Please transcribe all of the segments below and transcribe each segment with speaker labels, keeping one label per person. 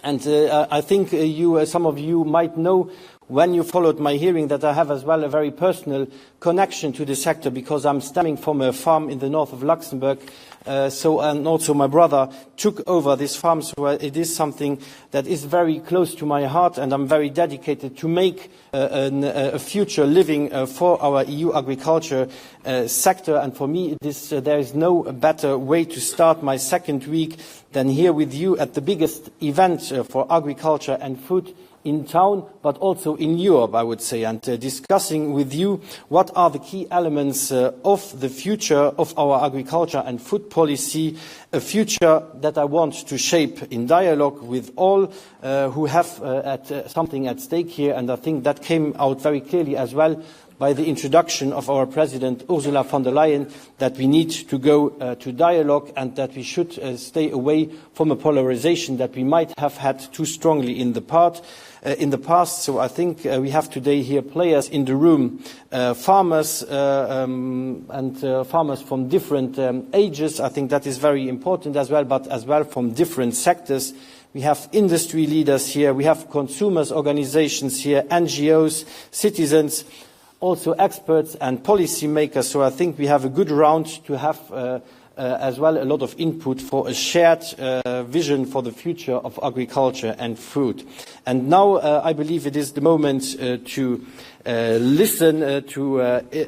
Speaker 1: And I think some of you might know, when you followed my hearing, that I have as well a very personal connection to the sector, because I'm stemming from a farm in the north of Luxembourg. And also my brother took over this farm, so it is something that is very close to my heart, and I'm very dedicated to make a future living for our EU agriculture sector. And for me, there is no better way to start my second week than here with you at the biggest event for agriculture and food in town, but also in Europe, I would say, and discussing with you what are the key elements of the future of our agriculture and food policy, a future that I want to shape in dialogue with all who have something at stake here. And I think that came out very clearly as well by the introduction of our President Ursula von der Leyen, that we need to go to dialogue, and that we should stay away from a polarization that we might have had too strongly in the past. So I think we have today here players in the room, farmers and farmers from different ages. I think that is very important as well, but as well from different sectors. We have industry leaders here, we have consumers organizations here, NGOs, citizens, also experts and policymakers. So I think we have a good round to have as well a lot of input for a shared vision for the future of agriculture and food. And now I believe it is the moment to listen, to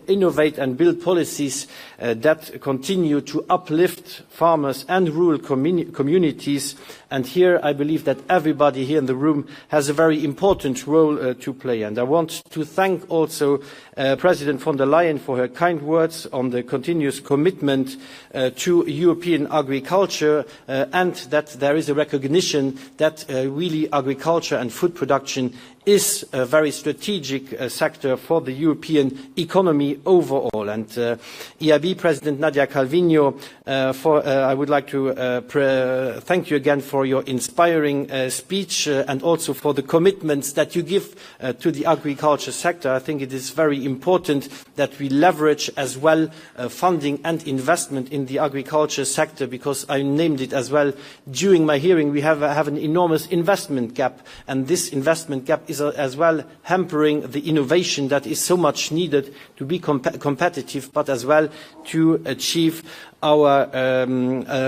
Speaker 1: innovate and build policies that continue to uplift farmers and rural communities. And here I believe that everybody here in the room has a very important role to play. And I want to thank also President von der Leyen for her kind words on the continuous commitment to European agriculture, and that there is a recognition that really agriculture and food production is a very strategic sector for the European economy overall. And EIB President Nadia Calviño, I would like to thank you again for your inspiring speech and also for the commitments that you give to the agriculture sector. I think it is very important that we leverage as well funding and investment in the agriculture sector, because I named it as well during my hearing. We have an enormous investment gap, and this investment gap is as well hampering the innovation that is so much needed to be competitive, but as well to achieve our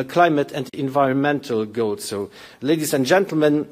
Speaker 1: climate and environmental goals. So, ladies and gentlemen,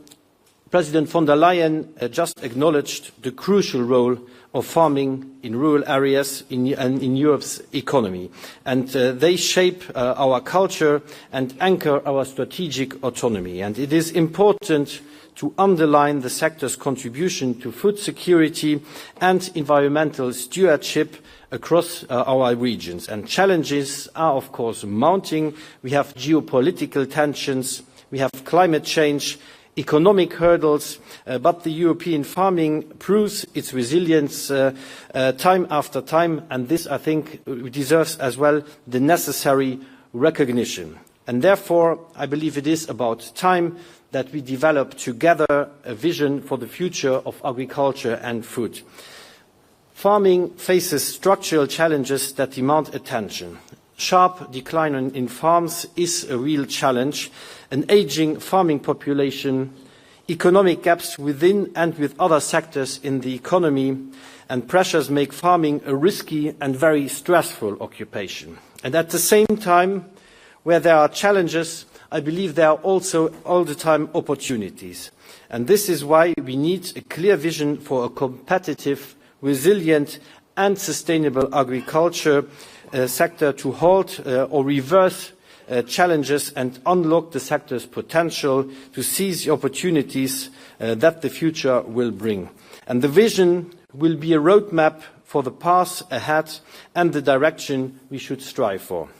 Speaker 1: President von der Leyen just acknowledged the crucial role of farming in rural areas in Europe's economy. And they shape our culture and anchor our strategic autonomy. And it is important to underline the sector's contribution to food security and environmental stewardship across our regions. And challenges are, of course, mounting. We have geopolitical tensions, we have climate change, economic hurdles, but the European farming proves its resilience time after time, and this, I think, deserves as well the necessary recognition. And therefore, I believe it is about time that we develop together a vision for the future of agriculture and food. Farming faces structural challenges that demand attention. Sharp decline in farms is a real challenge. An aging farming population, economic gaps within and with other sectors in the economy, and pressures make farming a risky and very stressful occupation. And at the same time, where there are challenges, I believe there are also all the time opportunities. And this is why we need a clear vision for a competitive, resilient and sustainable agriculture sector to halt or reverse challenges and unlock the sector's potential to seize the opportunities that the future will bring. And the vision will be a roadmap for the path ahead and the direction we should strive for.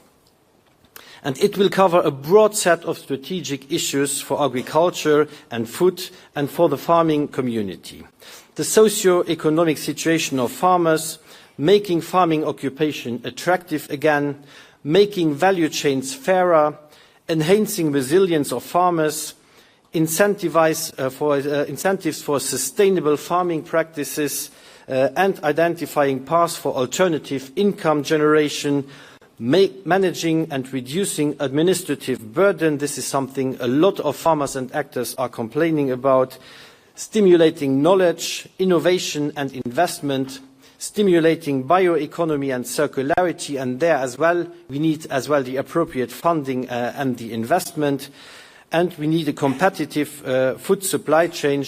Speaker 1: And it will cover a broad set of strategic issues for agriculture and food and for the farming community. The socio-economic situation of farmers, making farming occupation attractive again, making value chains fairer, enhancing resilience of farmers, incentives for sustainable farming practices, and identifying paths for alternative income generation, managing and reducing administrative burden. This is something a lot of farmers and actors are complaining about. Stimulating knowledge, innovation and investment, stimulating bioeconomy and circularity, and there as well we need as well the appropriate funding and the investment. And we need a competitive food supply chain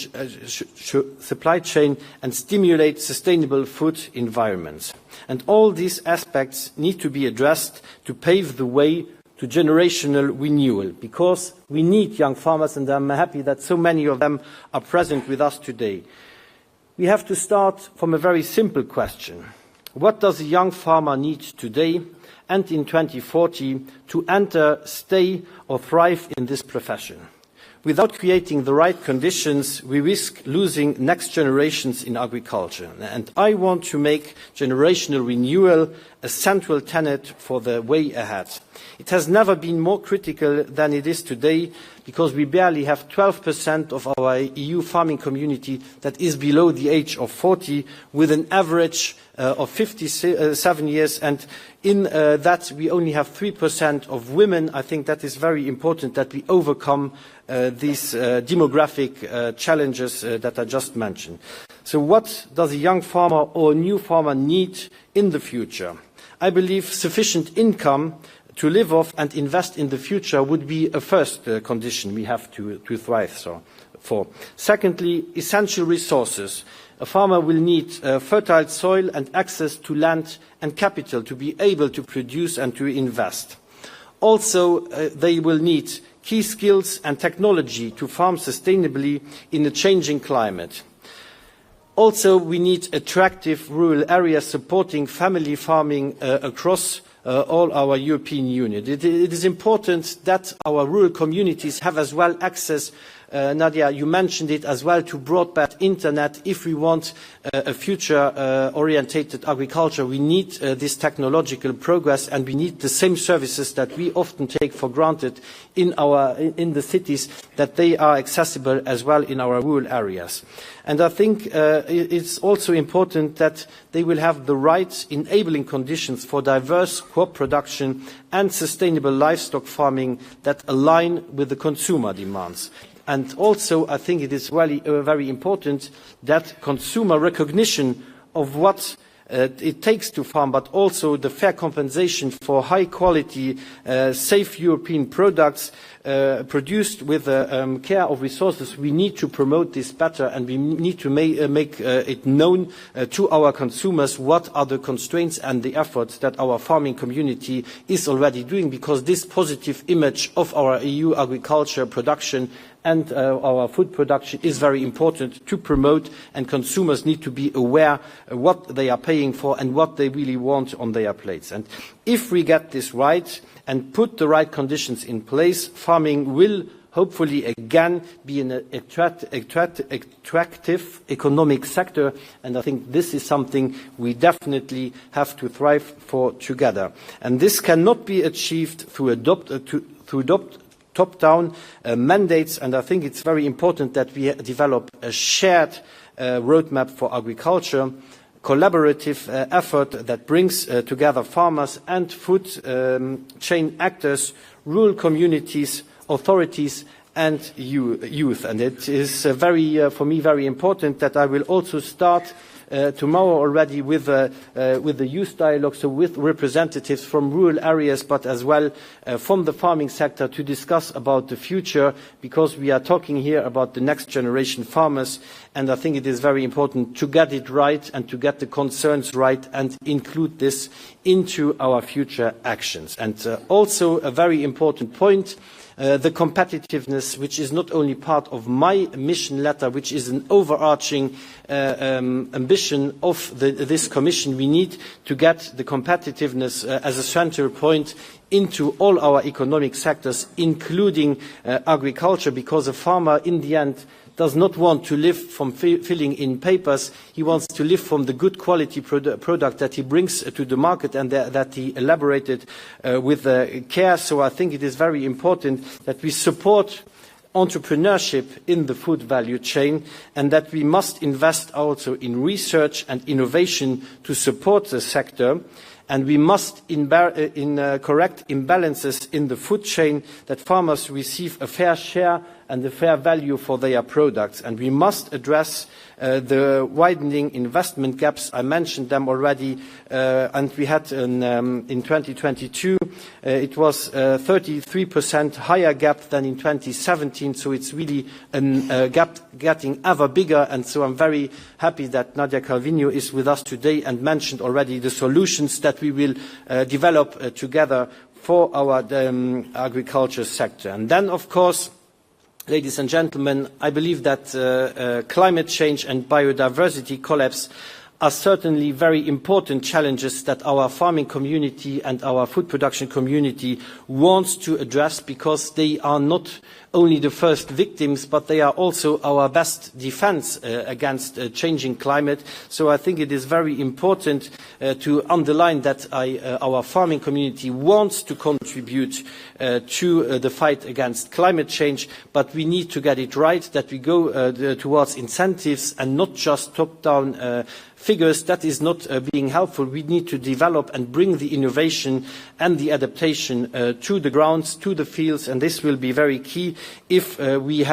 Speaker 1: and stimulate sustainable food environments. And all these aspects need to be addressed to pave the way to generational renewal, because we need young farmers, and I'm happy that so many of them are present with us today. We have to start from a very simple question. What does a young farmer need today and in 2040 to enter, stay or thrive in this profession? Without creating the right conditions, we risk losing next generations in agriculture. And I want to make generational renewal a central tenet for the way ahead. It has never been more critical than it is today, because we barely have 12% of our EU farming community that is below the age of 40, with an average of 57 years, and in that we only have 3% of women. I think that is very important that we overcome these demographic challenges that I just mentioned. So what does a young farmer or a new farmer need in the future? I believe sufficient income to live off and invest in the future would be a first condition we have to thrive for. Secondly, essential resources. A farmer will need fertile soil and access to land and capital to be able to produce and to invest. Also, they will need key skills and technology to farm sustainably in a changing climate. Also, we need attractive rural areas supporting family farming across all our European Union. It is important that our rural communities have as well access, Nadia, you mentioned it as well, to broadband internet. If we want a future-orientated agriculture, we need this technological progress, and we need the same services that we often take for granted in the cities, that they are accessible as well in our rural areas. And I think it's also important that they will have the right enabling conditions for diverse crop production and sustainable livestock farming that align with the consumer demands. And also, I think it is really very important that consumer recognition of what it takes to farm, but also the fair compensation for high quality, safe European products produced with care of resources. We need to promote this better, and we need to make it known to our consumers what are the constraints and the efforts that our farming community is already doing, because this positive image of our EU agriculture production and our food production is very important to promote, and consumers need to be aware what they are paying for and what they really want on their plates. And if we get this right and put the right conditions in place, farming will hopefully again be an attractive economic sector, and I think this is something we definitely have to thrive for together. And this cannot be achieved through top-down mandates, and I think it's very important that we develop a shared roadmap for agriculture, collaborative effort that brings together farmers and food chain actors, rural communities, authorities and youth. And it is for me very important that I will also start tomorrow already with the youth dialogue, so with representatives from rural areas, but as well from the farming sector, to discuss about the future, because we are talking here about the next generation farmers, and I think it is very important to get it right and to get the concerns right and include this into our future actions. And also a very important point, the competitiveness, which is not only part of my mission letter, which is an overarching ambition of this Commission. We need to get the competitiveness as a central point into all our economic sectors, including agriculture, because a farmer in the end does not want to live from filling in papers. He wants to live from the good quality product that he brings to the market and that he elaborated with care. So I think it is very important that we support entrepreneurship in the food value chain, and that we must invest also in research and innovation to support the sector. and we must correct imbalances in the food chain, that farmers receive a fair share and a fair value for their products. And we must address the widening investment gaps. I mentioned them already, and we had in 2022, it was 33% higher gap than in 2017, so it's really a gap getting ever bigger. And so I'm very happy that Nadia Calviño is with us today and mentioned already the solutions that we will develop together for our agriculture sector. And then, of course, ladies and gentlemen, I believe that climate change and biodiversity collapse are certainly very important challenges that our farming community and our food production community wants to address, because they are not only the first victims, but they are also our best defense against changing climate. So I think it is very important to underline that our farming community wants to contribute to the fight against climate change, but we need to get it right, that we go towards incentives and not just top-down figures. That is not being helpful. We need to develop and bring the innovation and the adaptation to the grounds, to the fields, and this will be very key if we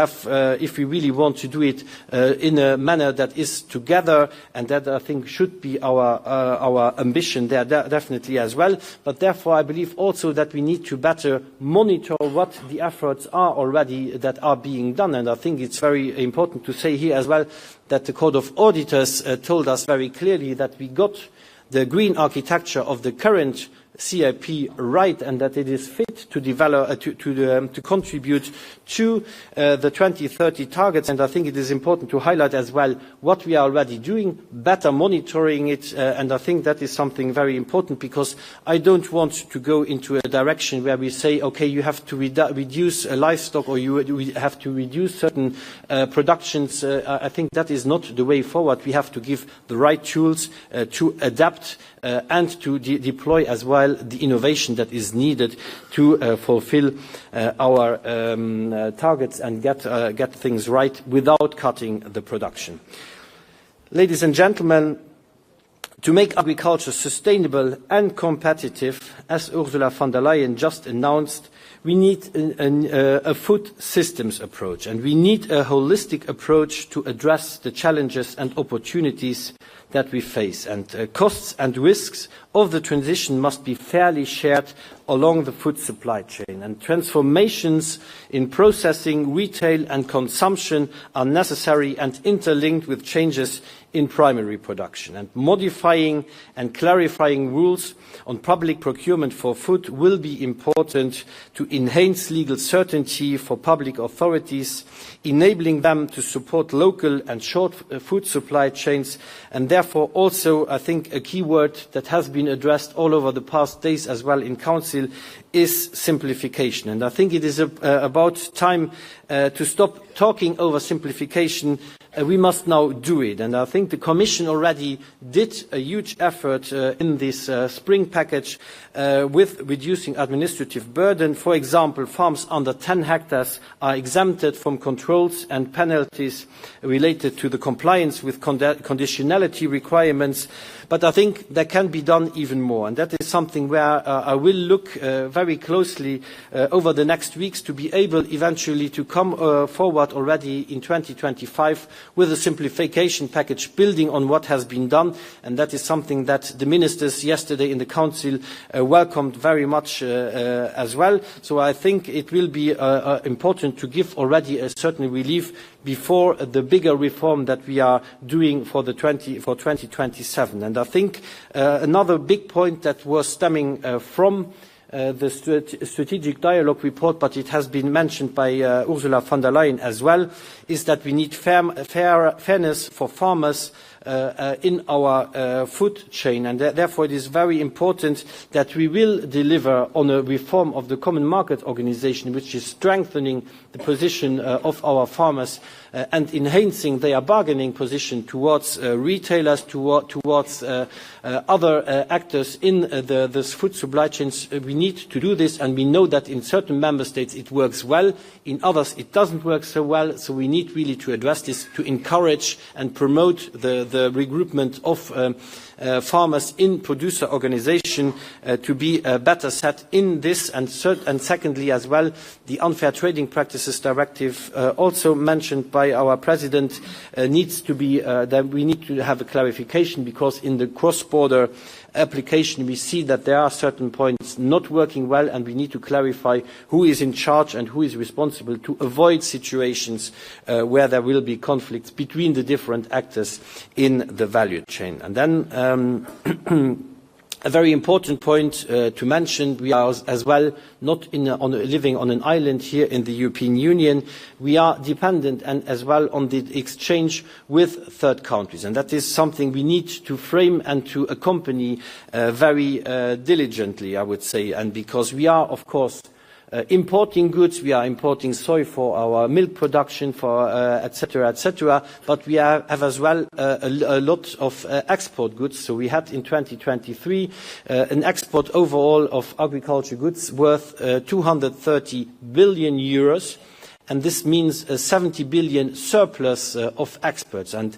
Speaker 1: really want to do it in a manner that is together, and that I think should be our ambition there definitely as well. But therefore I believe also that we need to better monitor what the efforts are already that are being done, and I think it's very important to say here as well that the Court of Auditors told us very clearly that we got the green architecture of the current CIP right, and that it is fit to develop to contribute to the 2030 targets. And I think it is important to highlight as well what we are already doing, better monitoring it, and I think that is something very important, because I don't want to go into a direction where we say, okay, you have to reduce livestock, or you have to reduce certain productions. I think that is not the way forward. We have to give the right tools to adapt and to deploy as well the innovation that is needed to fulfill our targets and get things right without cutting the production. Ladies and gentlemen, to make agriculture sustainable and competitive, as Ursula von der Leyen just announced, we need a food systems approach, and we need a holistic approach to address the challenges and opportunities that we face. And costs and risks of the transition must be fairly shared along the food supply chain. And transformations in processing, retail and consumption are necessary and interlinked with changes in primary production. And modifying and clarifying rules on public procurement for food will be important to enhance legal certainty for public authorities, enabling them to support local and short food supply chains. And therefore also, I think, a key word that has been addressed all over the past days as well in Council is simplification. And I think it is about time to stop talking over simplification. We must now do it. And I think the Commission already did a huge effort in this spring package with reducing administrative burden. For example, farms under 10 hectares are exempted from controls and penalties related to the compliance with conditionality requirements. But I think that can be done even more. And that is something where I will look very closely over the next weeks to be able eventually to come forward already in 2025 with a simplification package building on what has been done. And that is something that the ministers yesterday in the Council welcomed very much as well. So I think it will be important to give already a certain relief before the bigger reform that we are doing for 2027. And I think another big point that was stemming from the strategic dialogue report, but it has been mentioned by Ursula von der Leyen as well, is that we need fairness for farmers in our food chain, and therefore it is very important that we will deliver on a reform of the Common Market Organisation, which is strengthening the position of our farmers and enhancing their bargaining position towards retailers, towards other actors in the food supply chains. We need to do this, and we know that in certain member states it works well, in others it doesn't work so well, so we need really to address this, to encourage and promote the the regroupment of farmers in producer organization to be better set in this, and secondly as well, the Unfair Trading Practices Directive, also mentioned by our President, needs to be, that we need to have a clarification, because in the cross-border application we see that there are certain points not working well, and we need to clarify who is in charge and who is responsible to avoid situations where there will be conflicts between the different actors in the value chain. And then a very important point to mention, we are as well not living on an island here in the European Union. We are dependent and as well on the exchange with third countries, and that is something we need to frame and to accompany very diligently, I would say. And because we are, of course, importing goods, we are importing soy for our milk production, for etc., but we have as well a lot of export goods. So we had in 2023 an export overall of agriculture goods worth 230 billion euros. And this means a 70 billion surplus of exports. And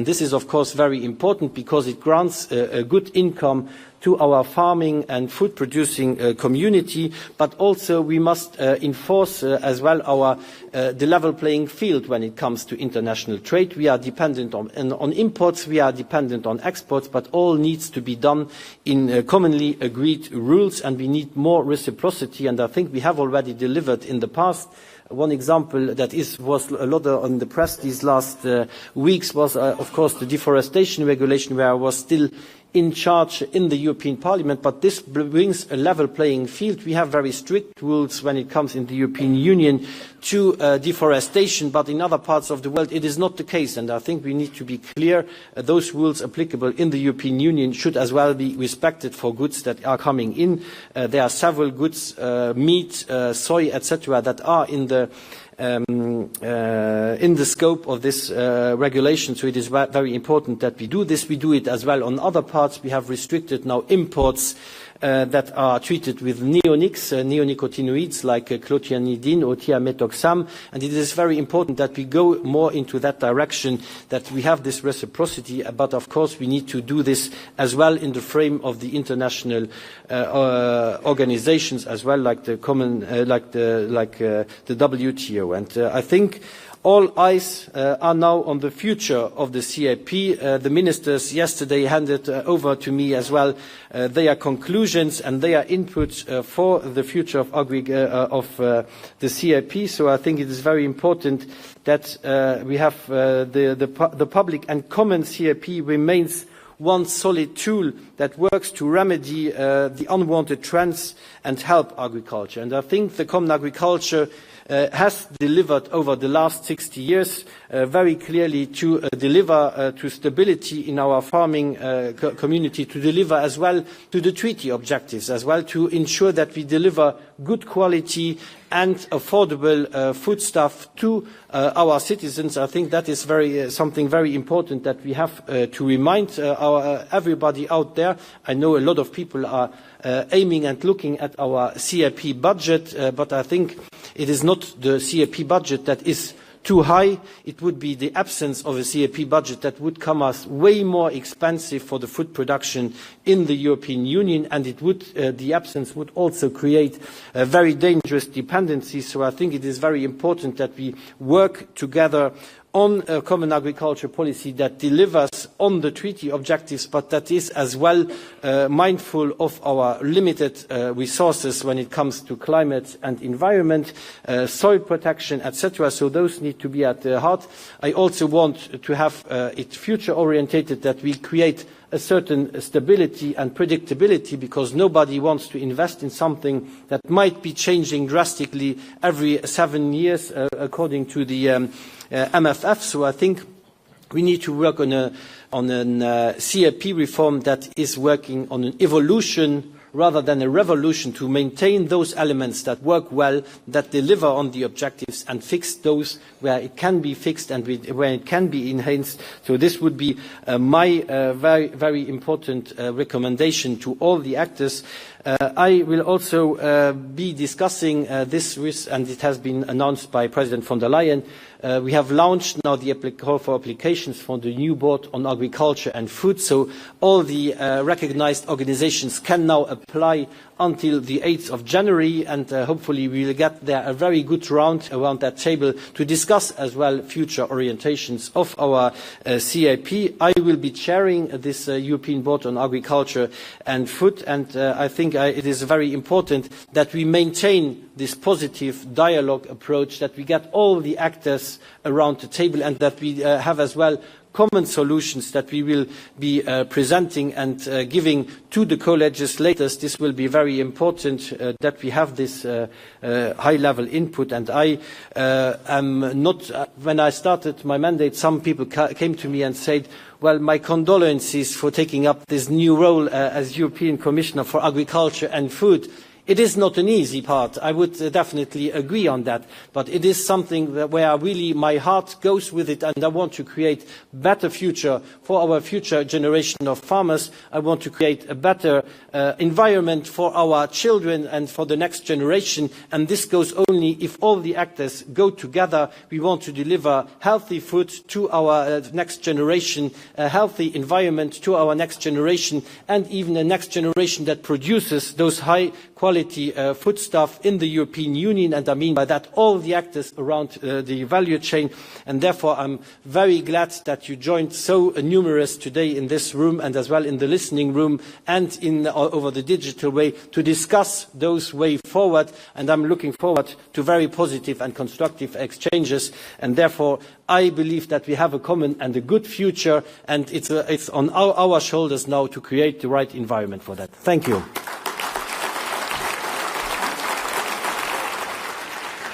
Speaker 1: this is, of course, very important, because it grants a good income to our farming and food producing community, but also we must enforce as well the level playing field when it comes to international trade. We are dependent on imports, we are dependent on exports, but all needs to be done in commonly agreed rules, and we need more reciprocity, and I think we have already delivered in the past. One example that was a lot on the press these last weeks was, of course, the deforestation regulation, where I was still in charge in the European Parliament, but this brings a level playing field. We have very strict rules when it comes in the European Union to deforestation, but in other parts of the world it is not the case, and I think we need to be clear. Those rules applicable in the European Union should as well be respected for goods that are coming in. There are several goods, meat, soy, etc., that are in the scope of this regulation, so it is very important that we do this. We do it as well on other parts. We have restricted now imports that are treated with neonicotinoids like clothianidin or thiamethoxam, and it is very important that we go more into that direction, that we have this reciprocity, but of course we need to do this as well in the frame of the international organizations as well, like the WTO. And I think all eyes are now on the future of the CAP. The ministers yesterday handed over to me as well their conclusions and their input for the future of the CAP. So I think it is very important that we have the public and common CAP remains one solid tool that works to remedy the unwanted trends and help agriculture. And I think the common agriculture has delivered over the last 60 years very clearly to deliver to stability in our farming community, to deliver as well to the treaty objectives, as well to ensure that we deliver good quality and affordable foodstuff to our citizens. I think that is something very important that we have to remind everybody out there. I know a lot of people are aiming and looking at our CAP budget, but I think it is not the CAP budget that is too high. It would be the absence of a CAP budget that would come us way more expensive for the food production in the European Union, and the absence would also create a very dangerous dependency. So I think it is very important that we work together on a common agriculture policy that delivers on the treaty objectives, but that is as well mindful of our limited resources when it comes to climate and environment, soil protection, etc. So those need to be at the heart. I also want to have it future orientated, that we create a certain stability and predictability, because nobody wants to invest in something that might be changing drastically every 7 years according to the MFF. So I think we need to work on a CAP reform that is working on an evolution rather than a revolution, to maintain those elements that work well, that deliver on the objectives, and fix those where it can be fixed and where it can be enhanced. So this would be my very, very important recommendation to all the actors. I will also be discussing this with, and it has been announced by President von der Leyen, we have launched now the call for applications for the new board on agriculture and food, so all the recognized organizations can now apply until the 8th of January, and hopefully we will get there a very good round around that table to discuss as well future orientations of our CAP. I will be chairing this European Board on Agriculture and Food, and I think it is very important that we maintain this positive dialogue approach, that we get all the actors around the table, and that we have as well common solutions that we will be presenting and giving to the co-legislators. This will be very important that we have this high-level input. And I am not, when I started my mandate, some people came to me and said, well, my condolences for taking up this new role as European Commissioner for Agriculture and Food. It is not an easy part. I would definitely agree on that. But it is something where really my heart goes with it, and I want to create a better future for our future generation of farmers. I want to create a better environment for our children and for the next generation. And this goes only if all the actors go together. We want to deliver healthy food to our next generation, a healthy environment to our next generation, and even a next generation that produces those high quality foodstuff in the European Union, and I mean by that all the actors around the value chain. And therefore I'm very glad that you joined so numerous today in this room, and as well in the listening room and over the digital way, to discuss those way forward. And I'm looking forward to very positive and constructive exchanges, and therefore I believe that we have a common and a good future, and it's on our shoulders now to create the right environment for that. Thank you.